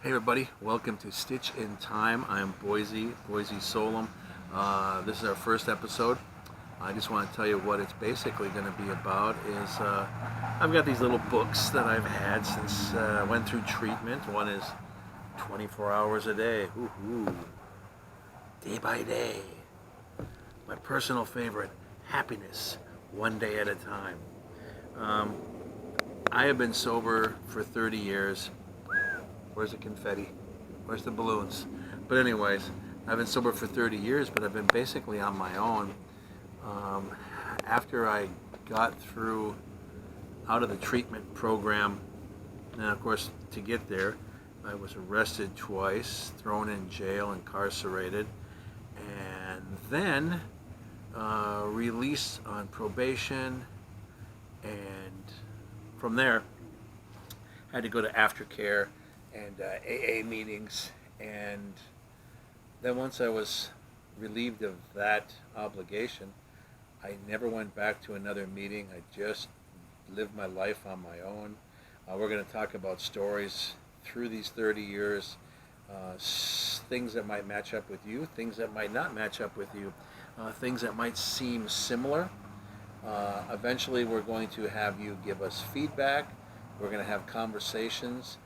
Hey everybody, welcome to Stitch in Time. I'm Boysie Solem. This is our first episode. I just want to tell you what it's basically going to be about is I've got these little books that I've had since I went through treatment. One is 24 hours a day, day by day. My personal favorite, happiness, one day at a time. I have been sober for 30 years. Where's the confetti? Where's the balloons? But anyways, I've been sober for 30 years, but I've been basically on my own. After I got through out of the treatment program, and of course to get there, I was arrested twice, thrown in jail, incarcerated, and then released on probation, and from there had to go to aftercare and AA meetings, and then once I was relieved of that obligation, I never went back to another meeting. I just lived my life on my own. We're going to talk about stories through these 30 years, things that might match up with you, things that might not match up with you, things that might seem similar. Eventually we're going to have you give us feedback. We're going to have conversations.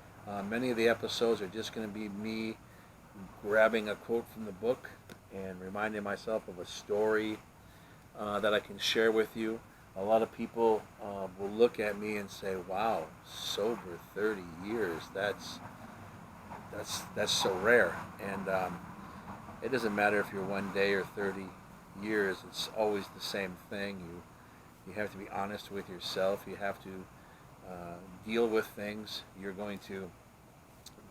Many of the episodes are just going to be me grabbing a quote from the book and reminding myself of a story that I can share with you. A lot of people will look at me and say, "Wow, sober 30 years. That's so rare." And it doesn't matter if you're 1 day or 30 years. It's always the same thing. You have to be honest with yourself. You have to deal with things. You're going to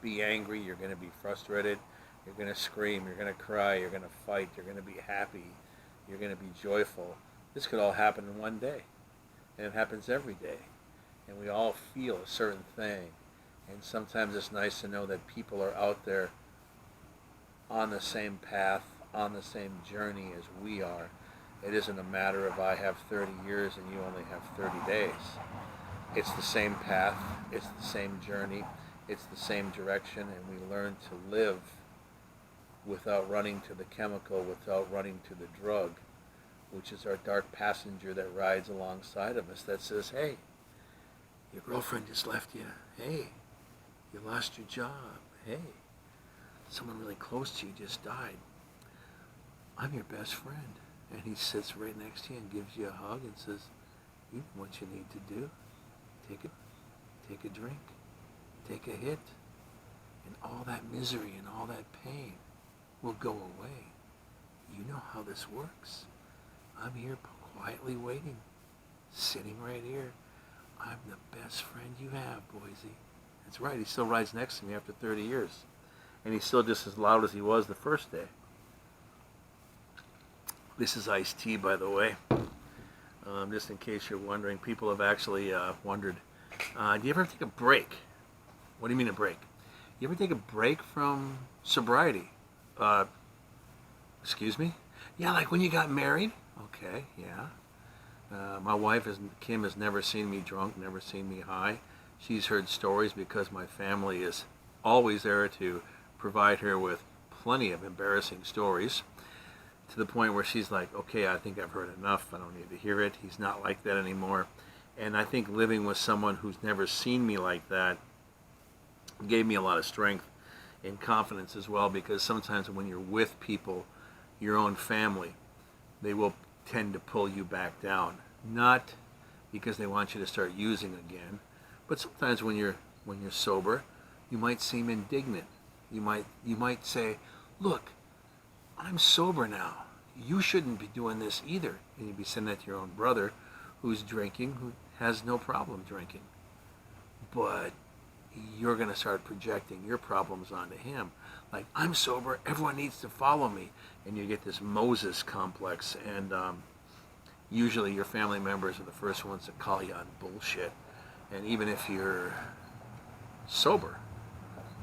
be angry, you're going to be frustrated, you're going to scream, you're going to cry, you're going to fight, you're going to be happy, you're going to be joyful. This could all happen in 1 day, and it happens every day, and we all feel a certain thing, and sometimes it's nice to know that people are out there on the same path, on the same journey as we are. It isn't a matter of I have 30 years and you only have 30 days. It's the same path, it's the same journey, it's the same direction, and we learn to live without running to the chemical, without running to the drug, which is our dark passenger that rides alongside of us that says, "Hey, your girlfriend just left you. Hey, you lost your job. Hey, someone really close to you just died. I'm your best friend." And he sits right next to you and gives you a hug and says, "You know what you need to do. Take a drink, take a hit, and all that misery and all that pain will go away. You know how this works. I'm here quietly waiting, sitting right here. I'm the best friend you have, Boysie." That's right, he still rides next to me after 30 years. And he's still just as loud as he was the first day. This is iced tea, by the way. Just in case you're wondering, people have actually wondered, do you ever take a break? What do you mean a break? You ever take a break from sobriety? Excuse me? Yeah, like when you got married? Okay, yeah. My wife, Kim, has never seen me drunk, never seen me high. She's heard stories because my family is always there to provide her with plenty of embarrassing stories, to the point where she's like, "Okay, I think I've heard enough. I don't need to hear it." He's not like that anymore. And I think living with someone who's never seen me like that gave me a lot of strength and confidence as well, because sometimes when you're with people, your own family, they will tend to pull you back down. Not because they want you to start using again, but sometimes when you're sober, you might seem indignant. You might say, "Look, I'm sober now. You shouldn't be doing this either." And you'd be saying that to your own brother who's drinking, who has no problem drinking. But you're going to start projecting your problems onto him. Like, "I'm sober, everyone needs to follow me." And you get this Moses complex, and usually your family members are the first ones to call you on bullshit. And even if you're sober,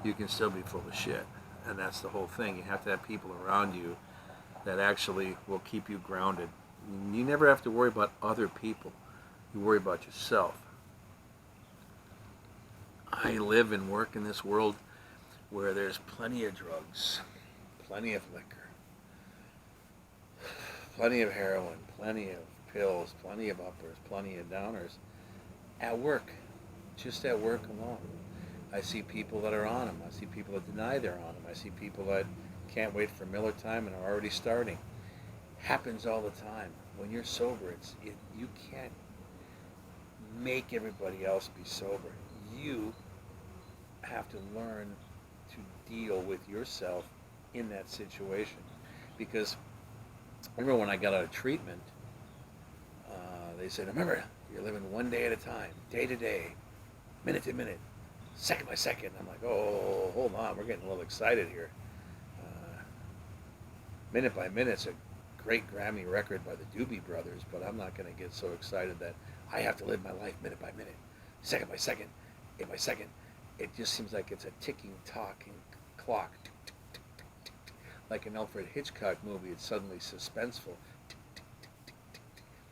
you can still be full of shit. And that's the whole thing. You have to have people around you that actually will keep you grounded. You never have to worry about other people. You worry about yourself. I live and work in this world where there's plenty of drugs, plenty of liquor, plenty of heroin, plenty of pills, plenty of uppers, plenty of downers at work, just at work alone. I see people that are on them. I see people that deny they're on them. I see people that can't wait for Miller time and are already starting. Happens all the time. When you're sober, you can't make everybody else be sober. You have to learn to deal with yourself in that situation. Because I remember when I got out of treatment, they said, remember, you're living one day at a time, day to day, minute to minute, second by second. I'm like, oh, hold on, we're getting a little excited here. Minute by minute's a great Grammy record by the Doobie Brothers, but I'm not going to get so excited that I have to live my life minute by minute, second by second, day by second. It just seems like it's a ticking, talking clock. Like an Alfred Hitchcock movie, it's suddenly suspenseful.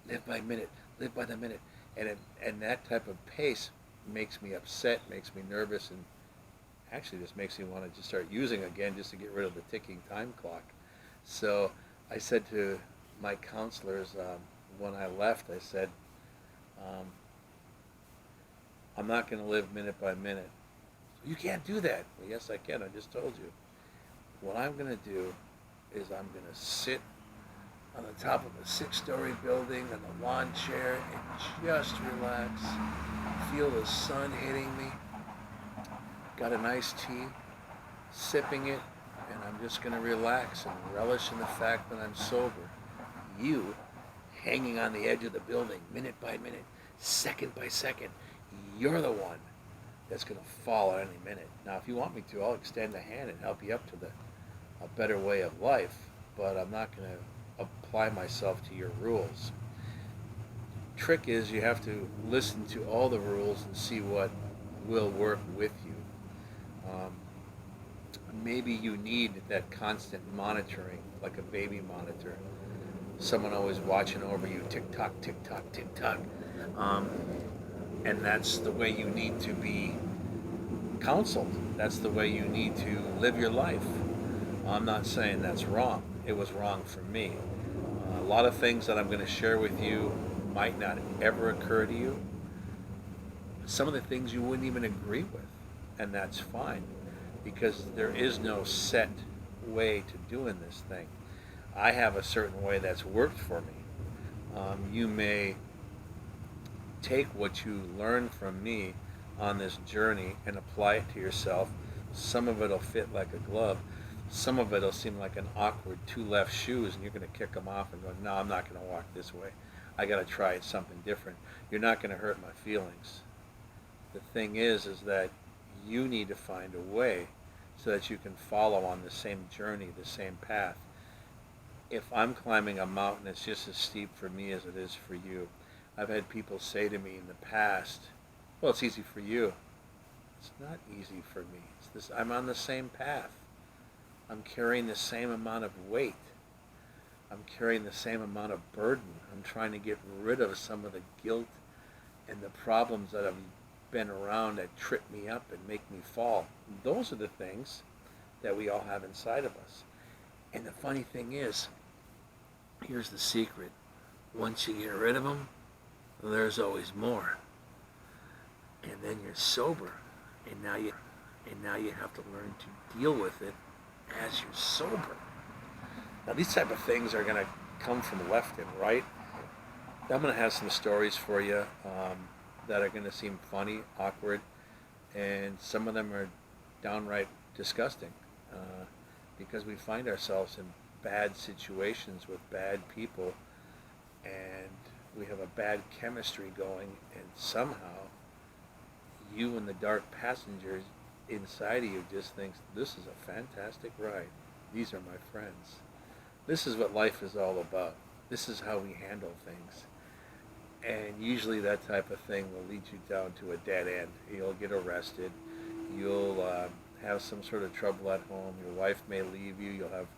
Live by minute, live by the minute. And that type of pace makes me upset, makes me nervous, and actually just makes me want to just start using again just to get rid of the ticking time clock. So I said to my counselors when I left, I said, I'm not going to live minute by minute. You can't do that. Well, yes, I can. I just told you. What I'm going to do is I'm going to sit on the top of a 6-story building in a lawn chair and just relax, feel the sun hitting me, got an iced tea, sipping it, and I'm just going to relax and relish in the fact that I'm sober. You, hanging on the edge of the building, minute by minute, second by second, you're the one that's going to fall at any minute. Now, if you want me to, I'll extend a hand and help you up to a better way of life, but I'm not going to apply myself to your rules. Trick is you have to listen to all the rules and see what will work with you. Maybe you need that constant monitoring, like a baby monitor. Someone always watching over you, tick-tock, tick-tock, tick-tock. And that's the way you need to be counseled. That's the way you need to live your life. I'm not saying that's wrong. It was wrong for me. A lot of things that I'm going to share with you might not ever occur to you. Some of the things you wouldn't even agree with, and that's fine, because there is no set way to doing this thing. I have a certain way that's worked for me. You may take what you learn from me on this journey and apply it to yourself. Some of it will fit like a glove. Some of it will seem like an awkward 2 left shoes, and you're going to kick them off and go, no, I'm not going to walk this way. I got to try something different. You're not going to hurt my feelings. The thing is that you need to find a way so that you can follow on the same journey, the same path. If I'm climbing a mountain, it's just as steep for me as it is for you. I've had people say to me in the past, well, it's easy for you. It's not easy for me. I'm on the same path. I'm carrying the same amount of weight. I'm carrying the same amount of burden. I'm trying to get rid of some of the guilt and the problems that have been around that trip me up and make me fall. Those are the things that we all have inside of us. And the funny thing is, here's the secret. Once you get rid of them, there's always more. And then you're sober, and now you have to learn to deal with it as you're sober. Now, these type of things are going to come from left and right. I'm going to have some stories for you that are going to seem funny, awkward, and some of them are downright disgusting because we find ourselves in bad situations with bad people, and we have a bad chemistry going, and somehow you and the dark passengers inside of you just thinks, this is a fantastic ride. These are my friends. This is what life is all about. This is how we handle things. And usually that type of thing will lead you down to a dead end. You'll get arrested. You'll have some sort of trouble at home. Your wife may leave you. You'll have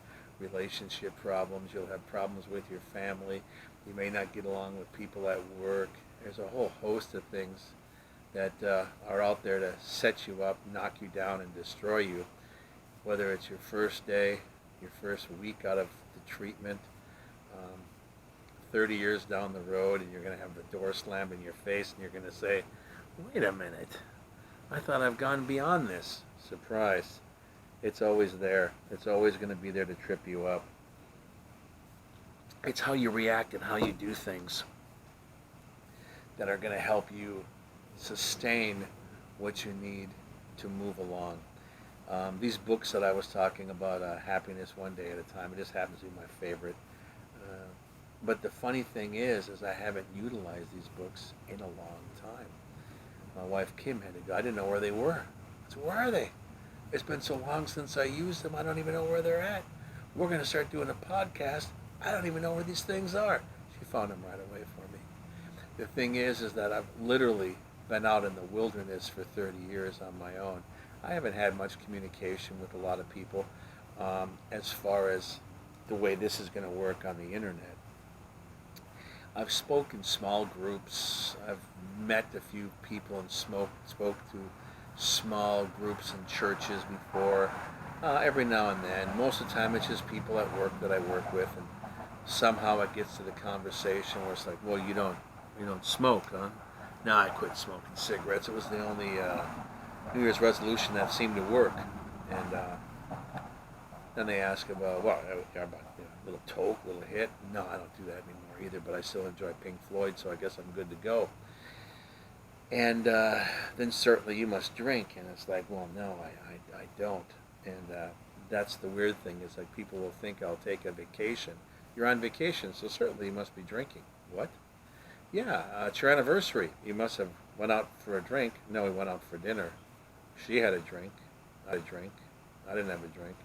relationship problems. You'll have problems with your family. You may not get along with people at work. There's a whole host of things that are out there to set you up, knock you down, and destroy you. whether it's your first day, your first week out of the treatment, um, 30 years down the road, and you're going to have the door slammed in your face, and you're going to say, wait a minute, I thought I've gone beyond this. Surprise. It's always there. It's always going to be there to trip you up. It's how you react and how you do things that are going to help you sustain what you need to move along. These books that I was talking about, Happiness One Day at a Time, it just happens to be my favorite. But the funny thing is I haven't utilized these books in a long time. My wife Kim had to go. I didn't know where they were. I said, where are they? It's been so long since I used them, I don't even know where they're at. We're going to start doing a podcast. I don't even know where these things are. She found them right away for me. The thing is that I've literally been out in the wilderness for 30 years on my own. I haven't had much communication with a lot of people as far as the way this is going to work on the internet. I've spoken in small groups. I've met a few people and spoke to small groups in churches before. Every now and then. Most of the time it's just people at work that I work with, and somehow it gets to the conversation where it's like, well, you don't smoke, huh? No, I quit smoking cigarettes. It was the only New Year's resolution that seemed to work. And then they ask about, well, about a little toke, a little hit. No, I don't do that anymore either, but I still enjoy Pink Floyd, so I guess I'm good to go. And then certainly you must drink. And it's like, well, no, I don't. And that's the weird thing, is like people will think I'll take a vacation. You're on vacation, so certainly you must be drinking. What? Yeah, it's your anniversary. You must have went out for a drink. No, we went out for dinner. She had a drink. I had a drink. I didn't have a drink.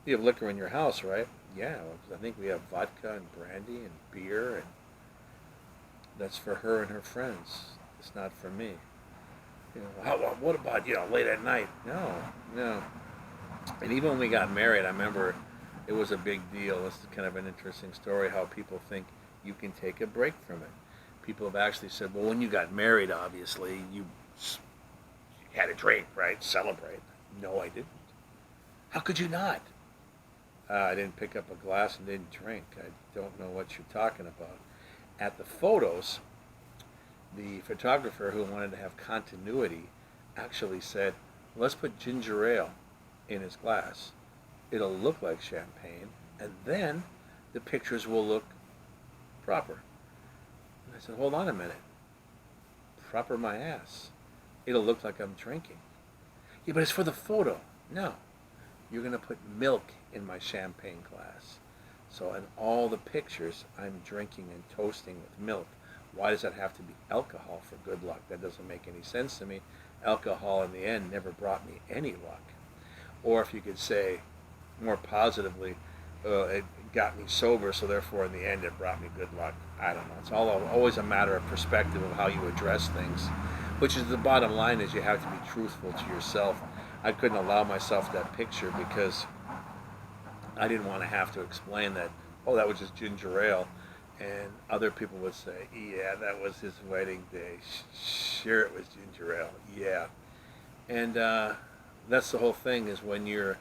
You have liquor in your house, right? Yeah, well, I think we have vodka and brandy and beer, and that's for her and her friends. It's not for me. What about, late at night? No. And even when we got married, I remember it was a big deal. This is kind of an interesting story, how people think you can take a break from it. People have actually said, well, when you got married, obviously, you had a drink, right? Celebrate. No, I didn't. How could you not? I didn't pick up a glass and didn't drink. I don't know what you're talking about. At the photos, the photographer who wanted to have continuity actually said, let's put ginger ale in his glass. It'll look like champagne, and then the pictures will look proper. And I said, hold on a minute. Proper my ass. It'll look like I'm drinking. Yeah, but it's for the photo. No. You're going to put milk in my champagne glass. So in all the pictures, I'm drinking and toasting with milk. Why does that have to be alcohol for good luck? That doesn't make any sense to me. Alcohol in the end never brought me any luck. Or if you could say more positively, it got me sober, so therefore in the end it brought me good luck. I don't know. It's always a matter of perspective of how you address things, which is the bottom line, is you have to be truthful to yourself. I couldn't allow myself that picture because I didn't want to have to explain that, oh, that was just ginger ale. And other people would say, yeah, that was his wedding day. Sure, it was ginger ale. Yeah. And that's the whole thing, is when you're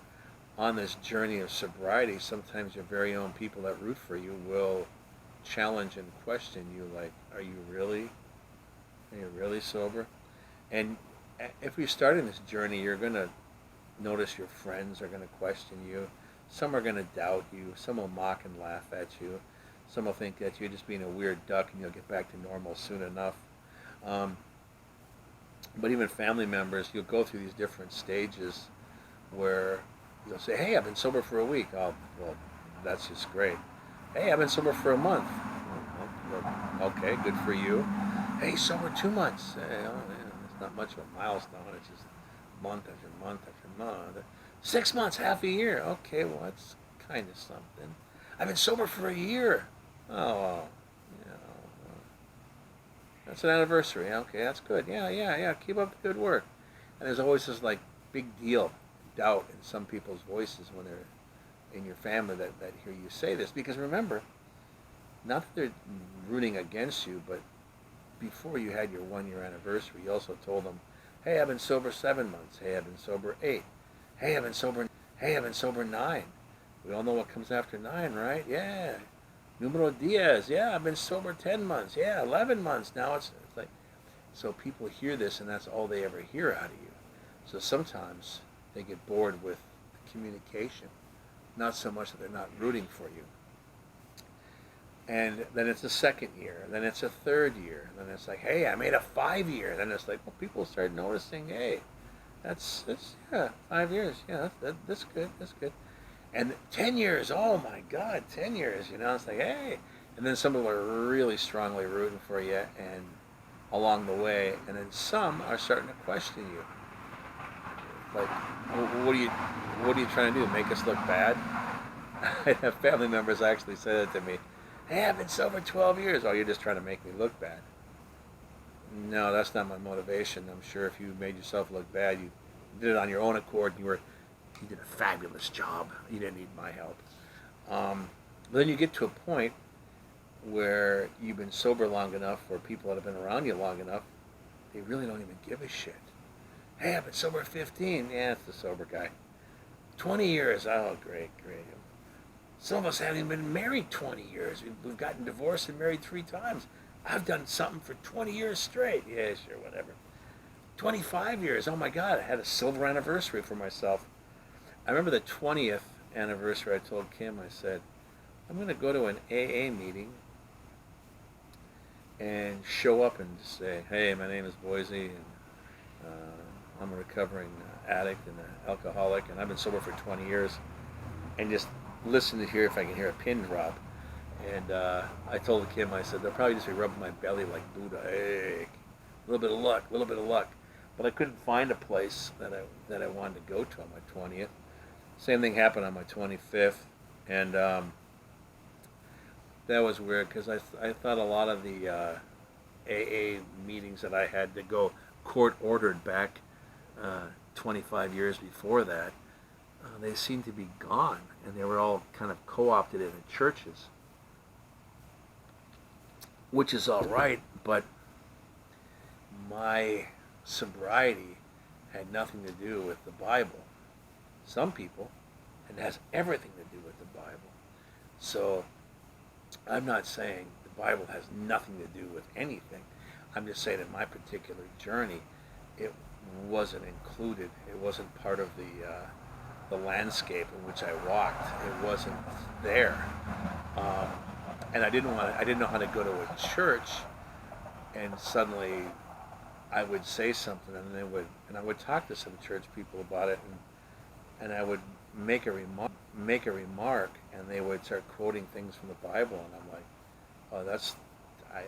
on this journey of sobriety, sometimes your very own people that root for you will challenge and question you, like, are you really sober? And if you're starting this journey, you're going to notice your friends are going to question you. Some are going to doubt you. Some will mock and laugh at you. Some will think that you're just being a weird duck and you'll get back to normal soon enough. But even family members, you'll go through these different stages where you'll say, hey, I've been sober for a week. Oh, well, that's just great. Hey, I've been sober for a month. Well, okay, good for you. Hey, sober 2 months. Hey, it's not much of a milestone. It's just month after month after month. 6 months, half a year. Okay, well, that's kind of something. I've been sober for a year. Oh, that's an anniversary. Okay, that's good. Yeah. Keep up the good work. And there's always this like big deal, doubt in some people's voices when they're in your family that hear you say this. Because remember, not that they're rooting against you, but before you had your 1 year anniversary, you also told them, hey, I've been sober 7 months. Hey, I've been sober 8. Hey, I've been sober. Hey, I've been sober 9. We all know what comes after 9, right? Yeah. Numero diez. Yeah, I've been sober 10 months. Yeah, 11 months. Now it's like, so people hear this and that's all they ever hear out of you. So sometimes they get bored with the communication, not so much that they're not rooting for you. And then it's a second year, then it's a third year, then it's like, hey, I made a 5 year. Then it's like, well, people start noticing, hey, that's yeah, 5 years, yeah, that's good, that's good. And 10 years, oh my God, 10 years, it's like, hey. And then some people are really strongly rooting for you, and along the way, and then some are starting to question you, like, what are you trying to do? Make us look bad? I have family members actually say that to me. Hey, I've been sober 12 years. Oh, you're just trying to make me look bad. No, that's not my motivation. I'm sure if you made yourself look bad, you did it on your own accord. You did a fabulous job. You didn't need my help. But then you get to a point where you've been sober long enough, or people that have been around you long enough, they really don't even give a shit. Hey, I've been sober 15. Yeah, it's the sober guy. 20 years. Oh, great, great. Some of us haven't even been married 20 years. We've gotten divorced and married 3 times. I've done something for 20 years straight. Yeah, sure, whatever. 25 years. Oh my God, I had a silver anniversary for myself. I remember the 20th anniversary. I told Kim, I said, I'm going to go to an AA meeting and show up and just say, hey, my name is Boysie, and I'm a recovering addict and an alcoholic, and I've been sober for 20 years, and just listen to hear if I can hear a pin drop. And I told Kim, I said, they'll probably just be rubbing my belly like Buddha. Hey, a little bit of luck, a little bit of luck. But I couldn't find a place that I wanted to go to on my 20th. Same thing happened on my 25th. And that was weird because I thought a lot of the AA meetings that I had to go court-ordered back 25 years before that, they seemed to be gone, and they were all kind of co-opted into churches, which is all right, but my sobriety had nothing to do with the Bible. Some people, it has everything to do with the Bible. So I'm not saying the Bible has nothing to do with anything. I'm just saying in my particular journey, it wasn't included. It wasn't part of the landscape in which I walked. It wasn't there, and I didn't know how to go to a church, and suddenly I would say something, and I would talk to some church people about it, and I would make a remark, and they would start quoting things from the Bible, and I'm like, oh,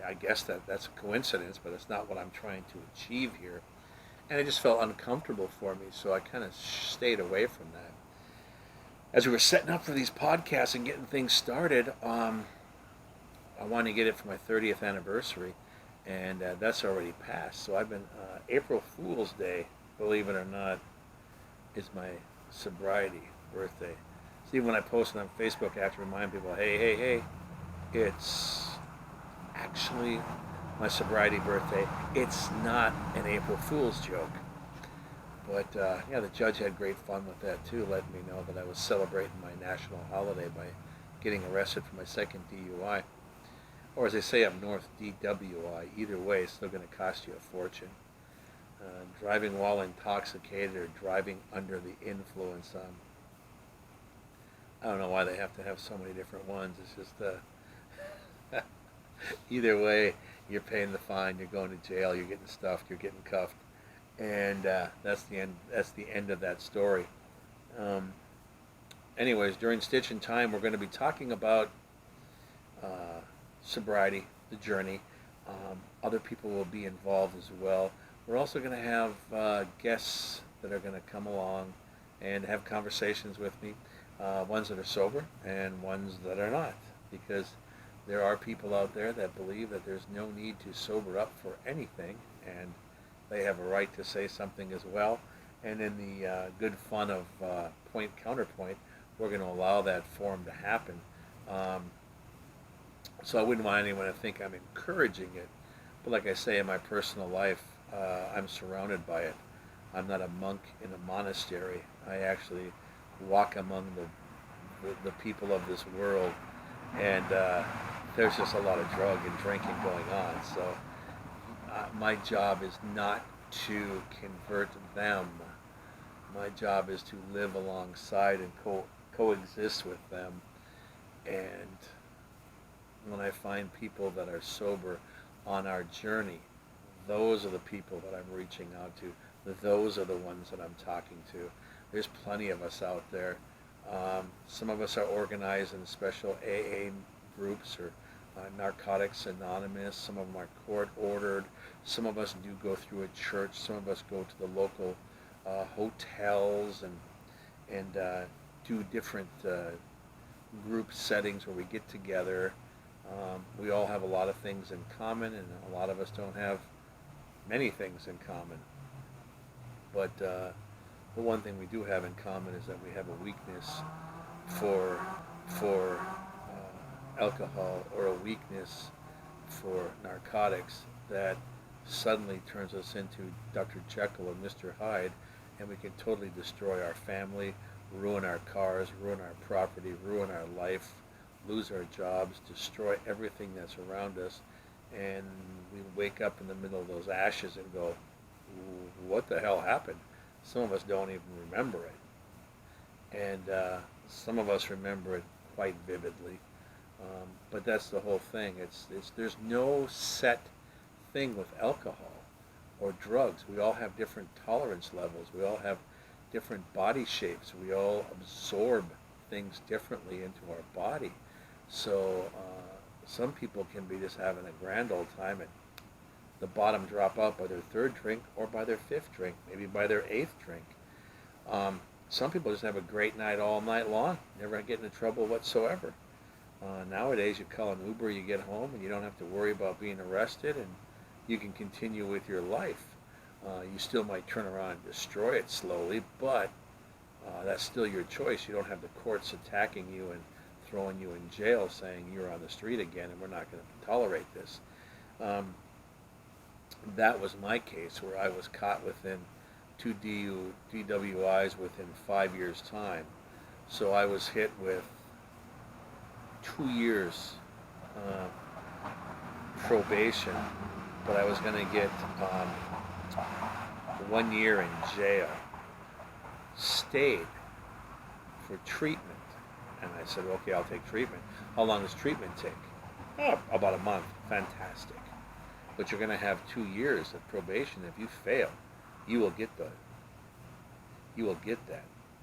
I guess that's a coincidence, but it's not what I'm trying to achieve here. And it just felt uncomfortable for me, so I kind of stayed away from that. As we were setting up for these podcasts and getting things started, I wanted to get it for my 30th anniversary, and that's already passed. So I've been, April Fool's Day, believe it or not, is my sobriety birthday. See, when I post it on Facebook, I have to remind people, hey, it's actually my sobriety birthday. It's not an April Fool's joke. But yeah, the judge had great fun with that too, letting me know that I was celebrating my national holiday by getting arrested for my second DUI. Or as they say up north, DWI. Either way, it's still going to cost you a fortune. Driving while intoxicated or driving under the influence. I don't know why they have to have so many different ones. It's just either way, you're paying the fine, you're going to jail, you're getting stuffed, you're getting cuffed, and that's the end. That's the end of that story. Anyways, during Stitch in Time, we're going to be talking about sobriety, the journey. Other people will be involved as well. We're also going to have guests that are going to come along and have conversations with me, ones that are sober and ones that are not, because there are people out there that believe that there's no need to sober up for anything, and they have a right to say something as well. And in the good fun of point counterpoint, we're going to allow that forum to happen. So I wouldn't want anyone to think I'm encouraging it, but like I say, in my personal life, I'm surrounded by it. I'm not a monk in a monastery. I actually walk among the people of this world, and there's just a lot of drug and drinking going on. So my job is not to convert them. My job is to live alongside and coexist with them. And when I find people that are sober on our journey, those are the people that I'm reaching out to. Those are the ones that I'm talking to. There's plenty of us out there. Some of us are organized in special AA groups or Narcotics Anonymous. Some of them are court ordered. Some of us do go through a church. Some of us go to the local hotels and do different group settings where we get together. We all have a lot of things in common, and a lot of us don't have many things in common. But the one thing we do have in common is that we have a weakness for alcohol, or a weakness for narcotics that suddenly turns us into Dr. Jekyll and Mr. Hyde, and we can totally destroy our family, ruin our cars, ruin our property, ruin our life, lose our jobs, destroy everything that's around us, and we wake up in the middle of those ashes and go, what the hell happened? Some of us don't even remember it. And some of us remember it quite vividly. But that's the whole thing. There's no set thing with alcohol or drugs. We all have different tolerance levels. We all have different body shapes. We all absorb things differently into our body. So some people can be just having a grand old time and the bottom drop out by their third drink or by their fifth drink, maybe by their eighth drink. Some people just have a great night all night long, never get into trouble whatsoever. Nowadays you call an Uber, you get home, and you don't have to worry about being arrested, and you can continue with your life. You still might turn around and destroy it slowly, but that's still your choice. You don't have the courts attacking you and throwing you in jail saying you're on the street again and we're not going to tolerate this. That was my case, where I was caught within 2 DWIs within 5 years' time. So I was hit with 2 years probation, but I was going to get 1 year in jail. Stayed for treatment. And I said, okay, I'll take treatment. How long does treatment take? Oh, about a month. Fantastic. But you're going to have 2 years of probation. If you fail, you will get that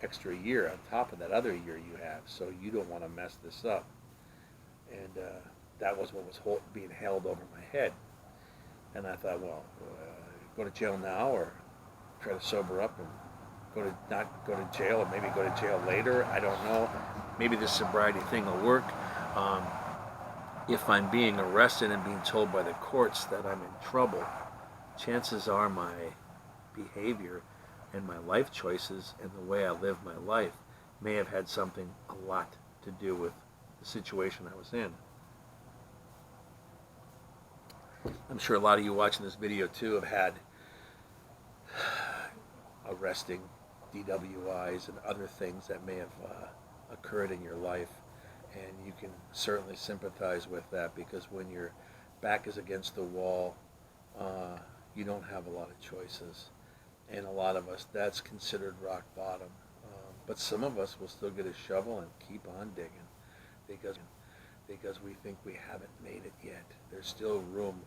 extra year on top of that other year you have. So you don't want to mess this up. And that was what was being held over my head. And I thought, well, go to jail now or try to sober up and not go to jail, or maybe go to jail later. I don't know. Maybe this sobriety thing will work. If I'm being arrested and being told by the courts that I'm in trouble, chances are my behavior and my life choices and the way I live my life may have had something a lot to do with the situation I was in. I'm sure a lot of you watching this video too have had arresting DWIs and other things that may have occurred in your life, and you can certainly sympathize with that, because when your back is against the wall, you don't have a lot of choices, and a lot of us, that's considered rock bottom. But some of us will still get a shovel and keep on digging because we think we haven't made it yet. There's still room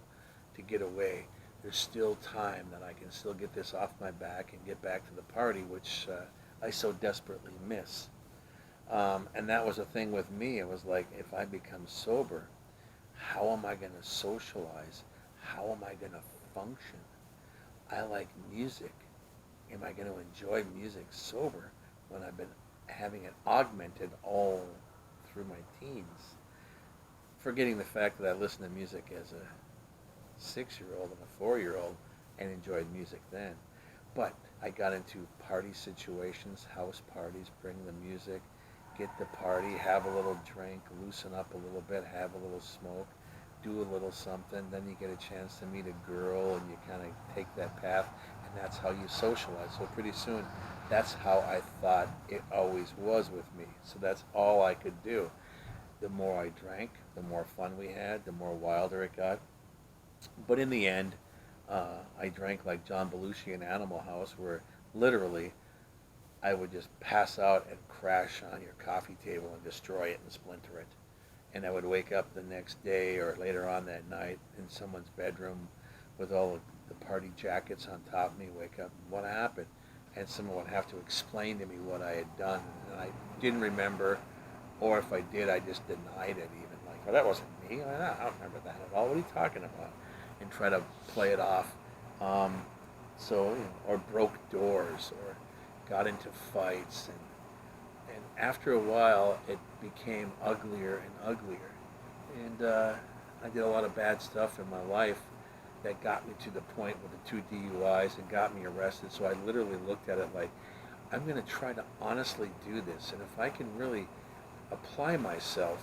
to get away. There's still time that I can still get this off my back and get back to the party, which I so desperately miss. And that was the thing with me. It was like, if I become sober, how am I going to socialize? How am I going to function? I like music. Am I going to enjoy music sober when I've been having it augmented all through my teens? Forgetting the fact that I listened to music as a 6-year-old and a 4-year-old and enjoyed music then. But I got into party situations, house parties, bring the music, get the party, have a little drink, loosen up a little bit, have a little smoke, do a little something. Then you get a chance to meet a girl and you kind of take that path. and that's how you socialize. So pretty soon, that's how I thought it always was with me. So that's all I could do. The more I drank, the more fun we had, the more wilder it got. But in the end, I drank like John Belushi in Animal House, where literally I would just pass out and crash on your coffee table and destroy it and splinter it. And I would wake up the next day or later on that night in someone's bedroom with all of the party jackets on top of me, wake up, what happened? And someone would have to explain to me what I had done. And I didn't remember, or if I did, I just denied it even. Like, well, that wasn't me. I don't remember that at all. What are you talking about? And try to play it off. Or broke doors, or got into fights. And after a while, it became uglier and uglier. And I did a lot of bad stuff in my life that got me to the point with the 2 DUIs and got me arrested. So I literally looked at it like, I'm going to try to honestly do this. And if I can really apply myself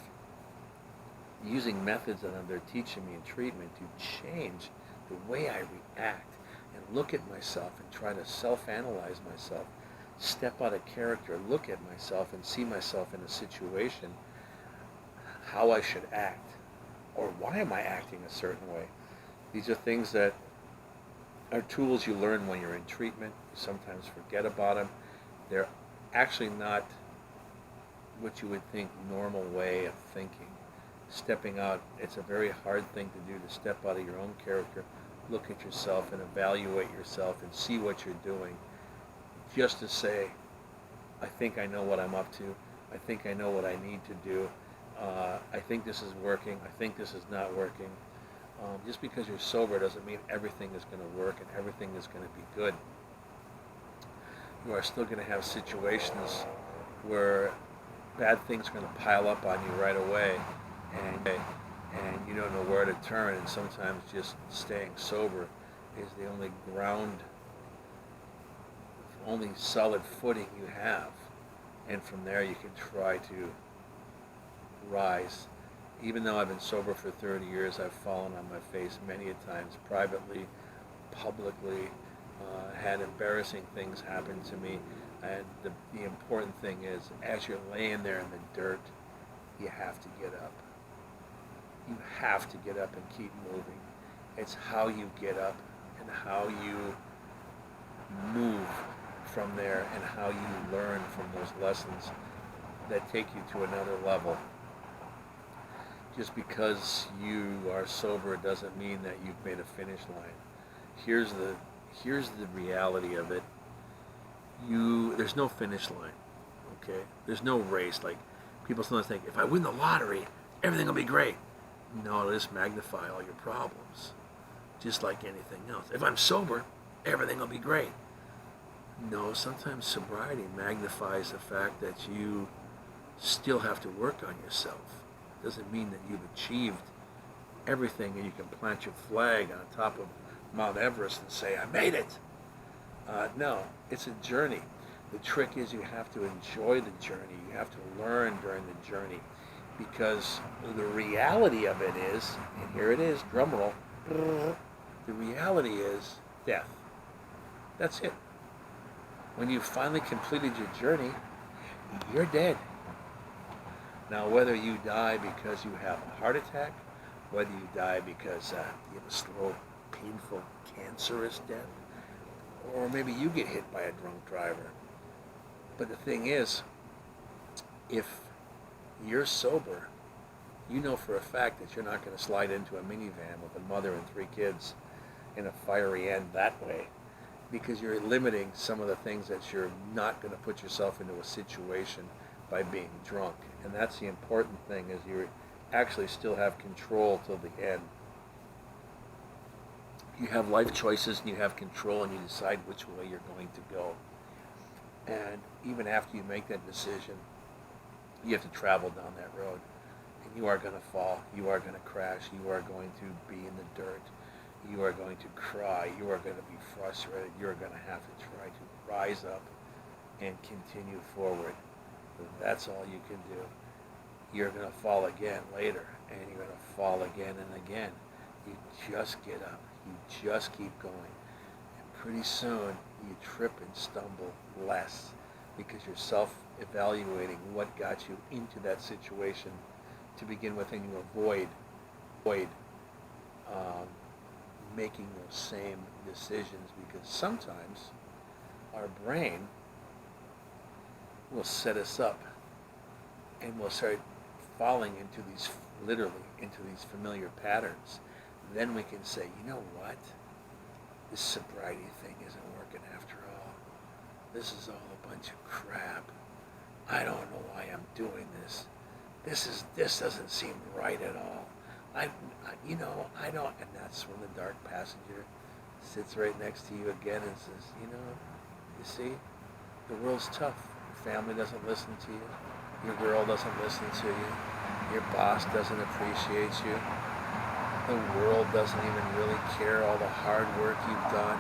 using methods that they're teaching me in treatment to change the way I react and look at myself and try to self-analyze myself, step out of character, look at myself and see myself in a situation, how I should act, or why am I acting a certain way. These are things that are tools you learn when you're in treatment. You sometimes forget about them. They're actually not what you would think normal way of thinking. Stepping out, it's a very hard thing to do, to step out of your own character, look at yourself and evaluate yourself and see what you're doing. Just to say, I think I know what I'm up to. I think I know what I need to do. I think this is working. I think this is not working. Just because you're sober doesn't mean everything is going to work and everything is going to be good. You are still going to have situations where bad things are going to pile up on you right away, and you don't know where to turn, and sometimes just staying sober is the only solid footing you have, and from there you can try to rise. Even though I've been sober for 30 years, I've fallen on my face many a times, privately, publicly, had embarrassing things happen to me, and the important thing is, as you're laying there in the dirt, you have to get up. You have to get up and keep moving. It's how you get up and how you move from there and how you learn from those lessons that take you to another level. Just because you are sober doesn't mean that you've made a finish line. Here's the reality of it. There's no finish line, okay? There's no race. Like, people sometimes think, if I win the lottery, everything will be great. No, it'll just magnify all your problems, just like anything else. If I'm sober, everything will be great. No, sometimes sobriety magnifies the fact that you still have to work on yourself. It doesn't mean that you've achieved everything and you can plant your flag on top of Mount Everest and say, I made it. No, it's a journey. The trick is you have to enjoy the journey. You have to learn during the journey, because the reality of it is, and here it is, drum roll, the reality is death. That's it. When you finally completed your journey, you're dead. Now, whether you die because you have a heart attack, whether you die because you have a slow, painful, cancerous death, or maybe you get hit by a drunk driver. But the thing is, if you're sober, you know for a fact that you're not going to slide into a minivan with a mother and 3 kids in a fiery end that way, because you're limiting some of the things that you're not going to put yourself into a situation by being drunk. And that's the important thing, is you actually still have control till the end. You have life choices and you have control, and you decide which way you're going to go. And even after you make that decision, you have to travel down that road. And you are going to fall. You are going to crash. You are going to be in the dirt. You are going to cry. You are going to be frustrated. You're going to have to try to rise up and continue forward. That's all you can do. You're going to fall again later, and you're going to fall again and again. You just get up. You just keep going. And pretty soon you trip and stumble less because you're self-evaluating what got you into that situation to begin with, and you avoid um, making those same decisions, because sometimes our brain will set us up and we'll start falling into these, literally, into these familiar patterns. Then we can say, you know what? This sobriety thing isn't working after all. This is all a bunch of crap. I don't know why I'm doing this. This doesn't seem right at all. I don't. And that's when the dark passenger sits right next to you again and says, you see, the world's tough. Your family doesn't listen to you. Your girl doesn't listen to you. Your boss doesn't appreciate you. The world doesn't even really care all the hard work you've done.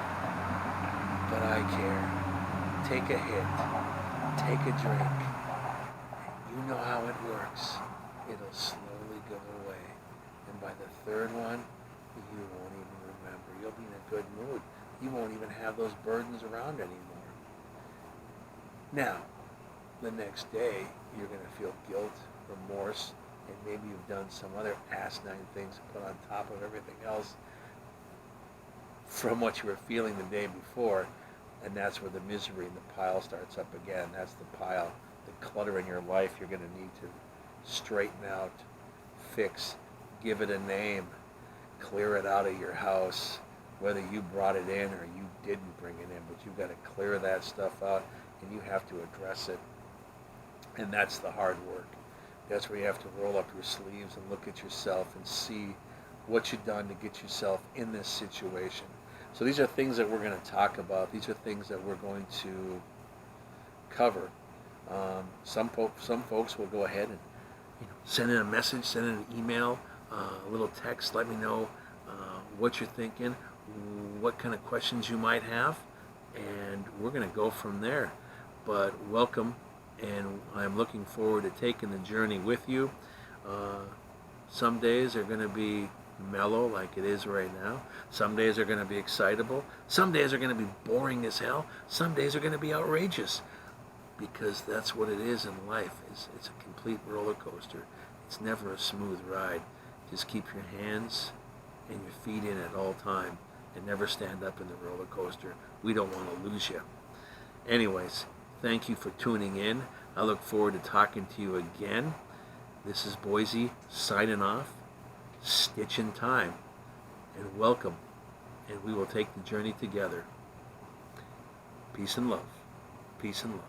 But I care. Take a hit. Take a drink. You know how it works. It'll slowly go away. And by the third one, you won't even remember. You'll be in a good mood. You won't even have those burdens around anymore. Now, the next day, you're going to feel guilt, remorse, and maybe you've done some other asinine things to put on top of everything else from what you were feeling the day before, and that's where the misery and the pile starts up again. That's the pile, the clutter in your life you're going to need to straighten out, fix, give it a name, clear it out of your house, whether you brought it in or you didn't bring it in, but you've got to clear that stuff out, and you have to address it. And that's the hard work. That's where you have to roll up your sleeves and look at yourself and see what you've done to get yourself in this situation. So these are things that we're going to talk about. These are things that we're going to cover. Some folks will go ahead and send in a message, send in an email, a little text. Let me know what you're thinking, what kind of questions you might have, and we're going to go from there. But welcome. And I'm looking forward to taking the journey with you. Some days are going to be mellow like it is right now. Some days are going to be excitable. Some days are going to be boring as hell. Some days are going to be outrageous, because that's what it is in life. It's a complete roller coaster. It's never a smooth ride. Just keep your hands and your feet in at all time and never stand up in the roller coaster. We don't want to lose you. Anyways, thank you for tuning in. I look forward to talking to you again. This is Boysie signing off. Stitch in time. And welcome. And we will take the journey together. Peace and love. Peace and love.